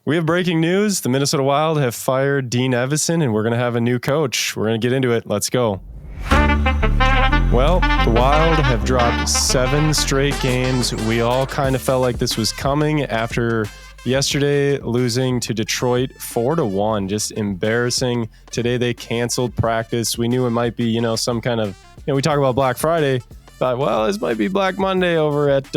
We have breaking news. The Minnesota Wild have fired Dean Evason, and we're going to have a new coach. We're going to get into it. Let's go. Well, the Wild have dropped 7 straight games. We all kind of felt like this was coming after yesterday losing to Detroit 4-1. Just embarrassing. Today they canceled practice. We knew it might be, some kind of, we talk about Black Friday. Thought, well, this might be Black Monday over at,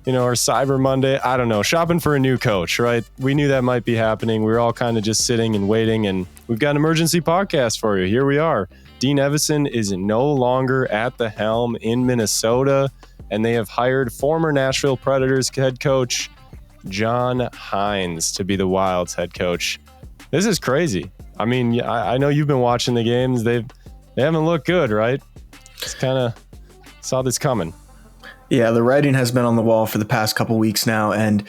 or Cyber Monday. I don't know. Shopping for a new coach, right? We knew that might be happening. We were all kind of just sitting and waiting, and we've got an emergency podcast for you. Here we are. Dean Evason is no longer at the helm in Minnesota, and they have hired former Nashville Predators head coach John Hynes to be the Wild's head coach. This is crazy. I mean, I know you've been watching the games. They haven't looked good, right? Just kind of saw this coming. Yeah, the writing has been on the wall for the past couple weeks now, and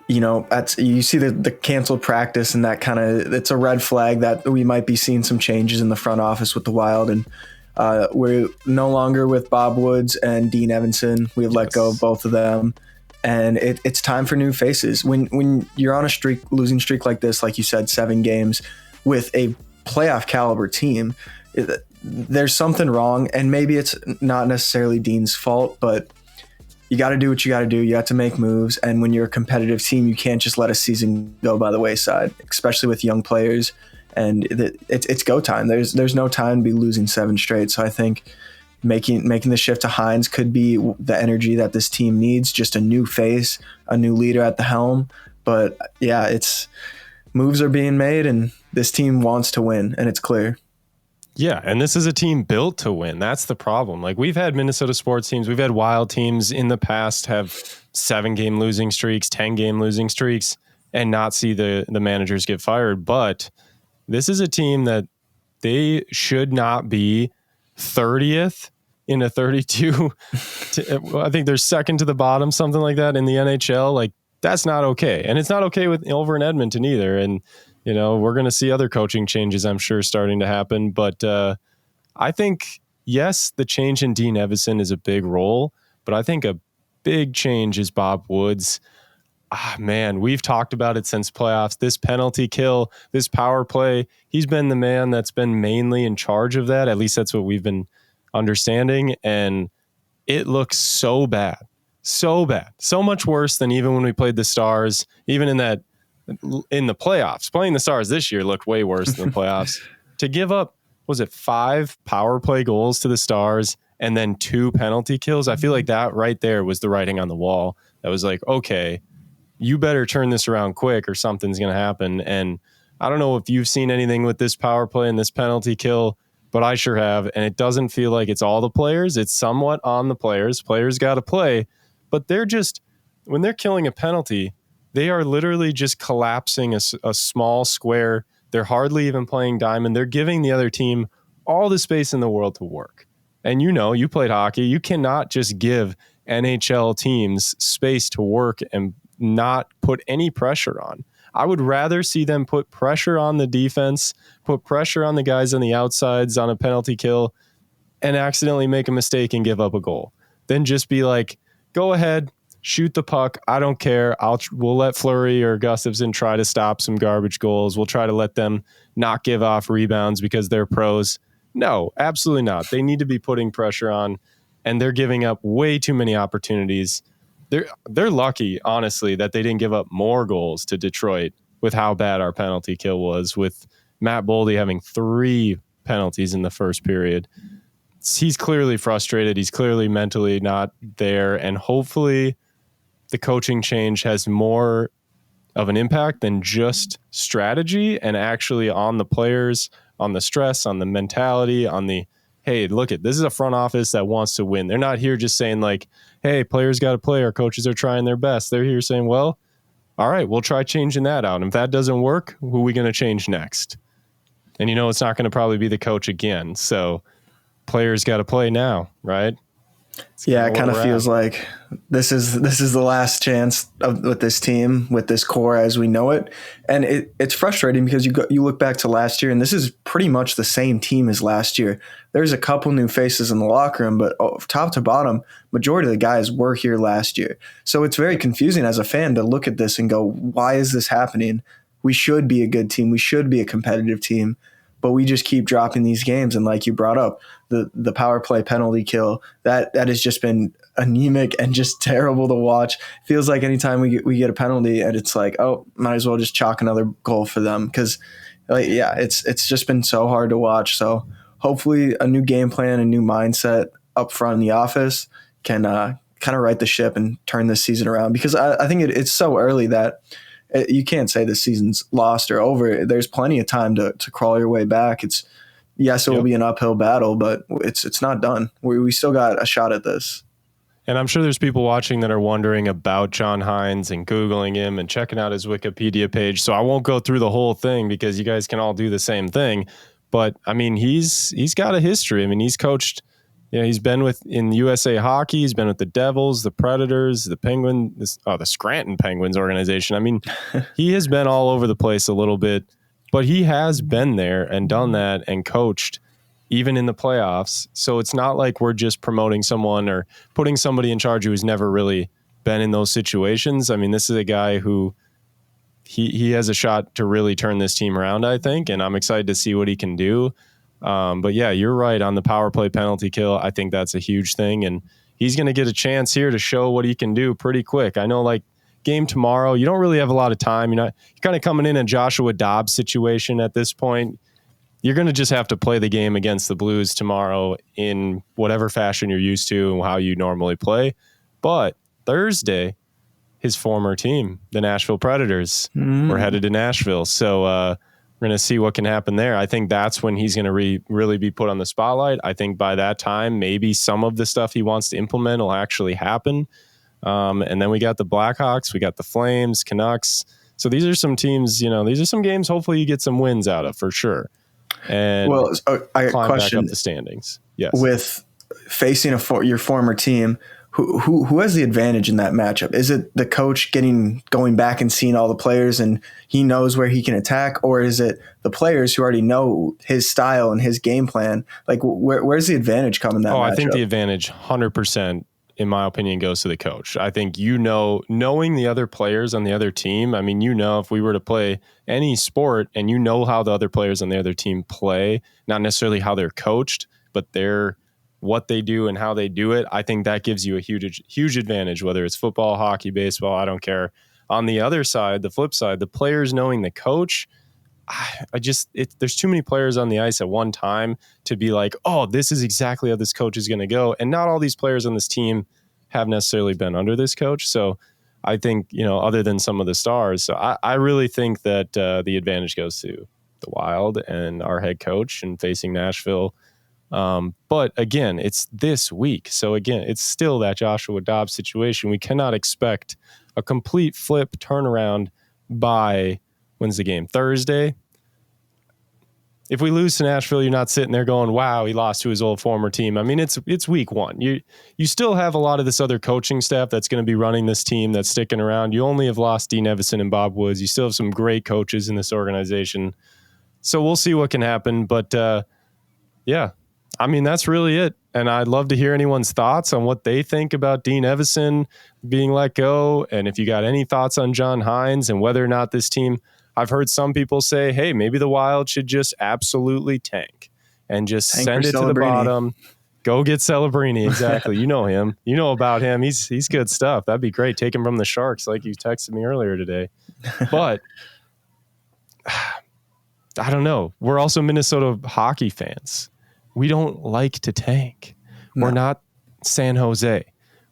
you see the canceled practice, and that it's a red flag that we might be seeing some changes in the front office with the Wild, and we're no longer with Bob Woods and Dean Evason. We have let go of both of them, and it's time for new faces. When you're on a losing streak like this, like you said, 7 games with a playoff caliber team, there's something wrong, and maybe it's not necessarily Dean's fault, but you got to do what you got to do. You have to make moves. And when you're a competitive team, you can't just let a season go by the wayside, especially with young players. And it's go time. There's no time to be losing 7 straight. So I think making the shift to Hynes could be the energy that this team needs, just a new face, a new leader at the helm. But yeah, moves are being made, and this team wants to win, and it's clear. Yeah, and this is a team built to win. That's the problem. Like, we've had Minnesota sports teams, we've had Wild teams in the past have 7-game losing streaks, 10-game losing streaks, and not see the managers get fired. But this is a team that they should not be 30th in a 32. I think they're second to the bottom, something like that in the NHL. Like, that's not okay. And it's not okay over in Edmonton either. And we're going to see other coaching changes, I'm sure, starting to happen. But I think, yes, the change in Dean Evason is a big role, but I think a big change is Bob Woods. Man, we've talked about it since playoffs. This penalty kill, this power play, he's been the man that's been mainly in charge of that. At least that's what we've been understanding. And it looks so bad, so bad, so much worse than even when we played the Stars, even in the playoffs. Playing the Stars this year looked way worse than the playoffs. To give up, was it 5 power play goals to the Stars and then 2 penalty kills? I feel like that right there was the writing on the wall. That was like, okay, you better turn this around quick or something's going to happen. And I don't know if you've seen anything with this power play and this penalty kill, but I sure have. And it doesn't feel like it's all the players. It's somewhat on the players. Players got to play, but when they're killing a penalty, they are literally just collapsing a small square. They're hardly even playing diamond. They're giving the other team all the space in the world to work. And you played hockey. You cannot just give NHL teams space to work and not put any pressure on. I would rather see them put pressure on the defense, put pressure on the guys on the outsides on a penalty kill, and accidentally make a mistake and give up a goal, than just be like, go ahead, shoot the puck. I don't care. We'll let Fleury or Gustafsson try to stop some garbage goals. We'll try to let them not give off rebounds because they're pros. No, absolutely not. They need to be putting pressure on, and they're giving up way too many opportunities. They're lucky, honestly, that they didn't give up more goals to Detroit with how bad our penalty kill was, with Matt Boldy having 3 penalties in the first period. He's clearly frustrated. He's clearly mentally not there, and hopefully the coaching change has more of an impact than just strategy and actually on the players, on the stress, on the mentality, on the, hey, this is a front office that wants to win. They're not here just saying like, hey, players got to play. Our coaches are trying their best. They're here saying, well, all right, we'll try changing that out. And if that doesn't work, who are we going to change next? And it's not going to probably be the coach again. So players got to play now, right? Yeah, it kind of feels like this is the last chance with this team, with this core as we know it, and it's frustrating because you look back to last year, and this is pretty much the same team as last year. There's a couple new faces in the locker room, but top to bottom, majority of the guys were here last year. So it's very confusing as a fan to look at this and go, why is this happening? We should be a good team. We should be a competitive team. But we just keep dropping these games. And like you brought up, the power play penalty kill, that has just been anemic and just terrible to watch. Feels like anytime we get a penalty and it's like, oh, might as well just chalk another goal for them. Because, it's just been so hard to watch. So hopefully a new game plan, a new mindset up front in the office can kind of right the ship and turn this season around. Because I think it's so early that you can't say this season's lost or over. There's plenty of time to crawl your way back. It will be an uphill battle, but it's not done. We still got a shot at this. And I'm sure there's people watching that are wondering about John Hynes and Googling him and checking out his Wikipedia page. So I won't go through the whole thing because you guys can all do the same thing. But I mean, he's got a history. I mean, he's coached. He's been in USA Hockey. He's been with the Devils, the Predators, the the Scranton Penguins organization. I mean, he has been all over the place a little bit, but he has been there and done that and coached even in the playoffs. So it's not like we're just promoting someone or putting somebody in charge who's never really been in those situations. I mean, this is a guy who he has a shot to really turn this team around, I think, and I'm excited to see what he can do. But yeah, you're right on the power play penalty kill. I think that's a huge thing. And he's going to get a chance here to show what he can do pretty quick. I know like game tomorrow, you don't really have a lot of time. You're kind of coming in a Joshua Dobbs situation at this point. You're going to just have to play the game against the Blues tomorrow in whatever fashion you're used to and how you normally play. But Thursday, his former team, the Nashville Predators, were headed to Nashville. So, we're going to see what can happen there. I think that's when he's going to really be put on the spotlight. I think by that time, maybe some of the stuff he wants to implement will actually happen. And then we got the Blackhawks, we got the Flames, Canucks. So these are some teams, these are some games hopefully you get some wins out of for sure. And climb back up the standings. Yes. With facing your former team, who has the advantage in that matchup? Is it the coach going back and seeing all the players and he knows where he can attack, or is it the players who already know his style and his game plan? Like, where's the advantage come in that matchup? I think the advantage 100%, in my opinion, goes to the coach. I think knowing the other players on the other team. I mean, if we were to play any sport and how the other players on the other team play, not necessarily how they're coached, but what they do and how they do it, I think that gives you a huge advantage, whether it's football, hockey, baseball, I don't care. On the other side, the flip side, the players knowing the coach, there's too many players on the ice at one time to be like, oh, this is exactly how this coach is going to go. And not all these players on this team have necessarily been under this coach. So I think, other than some of the stars, so I really think that the advantage goes to the Wild and our head coach and facing Nashville. But again, it's this week. So again, it's still that Joshua Dobbs situation. We cannot expect a complete flip turnaround by when's the game? Thursday. If we lose to Nashville, you're not sitting there going, wow, he lost to his old former team. I mean, it's week one. You still have a lot of this other coaching staff that's going to be running this team that's sticking around. You only have lost Dean Evason and Bob Woods. You still have some great coaches in this organization. So we'll see what can happen. But yeah, I mean, that's really it. And I'd love to hear anyone's thoughts on what they think about Dean Evason being let go. And if you got any thoughts on John Hynes and whether or not this team, I've heard some people say, hey, maybe the Wild should just absolutely tank and just send it to the bottom. Go get Celebrini. Exactly. You know him. You know about him. He's good stuff. That'd be great. Take him from the Sharks like you texted me earlier today. But I don't know. We're also Minnesota hockey fans. We don't like to tank. No. We're not San Jose.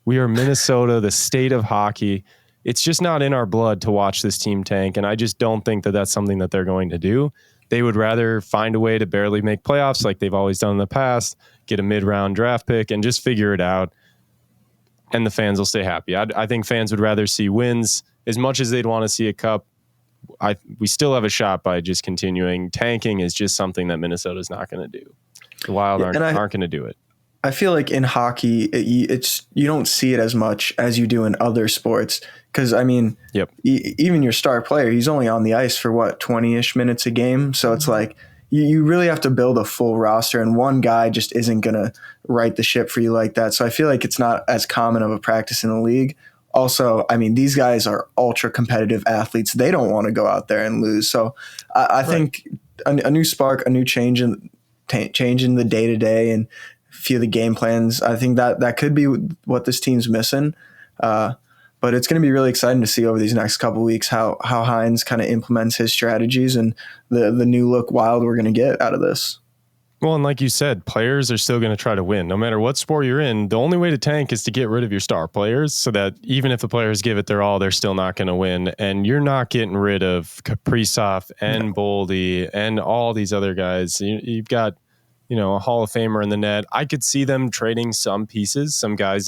We are Minnesota, the state of hockey. It's just not in our blood to watch this team tank, and I just don't think that that's something that they're going to do. They would rather find a way to barely make playoffs like they've always done in the past, get a mid-round draft pick, and just figure it out, and the fans will stay happy. I think fans would rather see wins as much as they'd want to see a cup. We still have a shot by just continuing. Tanking is just something that Minnesota's not going to do. The Wild aren't going to do it. I feel like in hockey, you don't see it as much as you do in other sports. Because I mean, Yep. Even your star player, he's only on the ice for what, 20-ish minutes a game. So it's like you really have to build a full roster, and one guy just isn't gonna right the ship for you like that. So I feel like it's not as common of a practice in the league. Also, I mean, these guys are ultra competitive athletes. They don't want to go out there and lose. So I think a new spark, a new change in the day to day, and a few of the game plans. I think that could be what this team's missing. But it's going to be really exciting to see over these next couple of weeks how Hynes kind of implements his strategies and the new look Wild we're going to get out of this. Well, and like you said, players are still going to try to win. No matter what sport you're in, the only way to tank is to get rid of your star players so that even if the players give it their all, they're still not going to win. And you're not getting rid of Kaprizov and Boldy and all these other guys. You've got, a Hall of Famer in the net. I could see them trading some pieces, some guys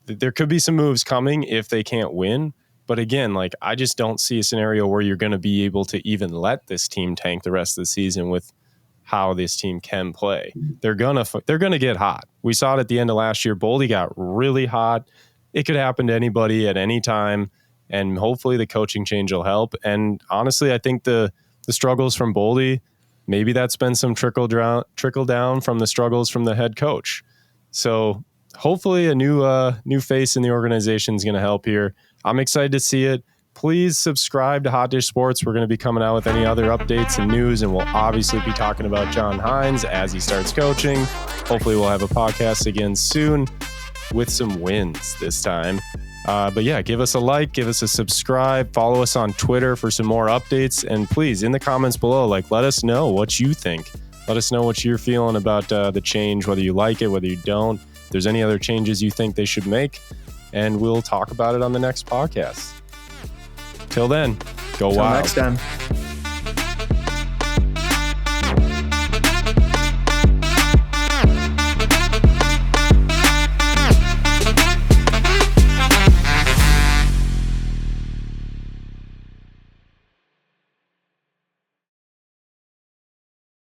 there could be some moves coming if they can't win. But again, I just don't see a scenario where you're going to be able to even let this team tank the rest of the season with how this team can play. They're gonna get hot. We saw it at the end of last year. Boldy got really hot. It could happen to anybody at any time, and hopefully the coaching change will help. And honestly, I think the struggles from Boldy, maybe that's been some trickle down from the struggles from the head coach. So hopefully a new face in the organization is going to help here. I'm excited to see it. Please subscribe to Hot Dish Sports. We're going to be coming out with any other updates and news, and we'll obviously be talking about John Hynes as he starts coaching. Hopefully we'll have a podcast again soon with some wins this time. But yeah, give us a like, give us a subscribe, follow us on Twitter for some more updates, and please, in the comments below, let us know what you think. Let us know what you're feeling about the change, whether you like it, whether you don't. If there's any other changes you think they should make, and we'll talk about it on the next podcast. Till then, go Wild. Till next time.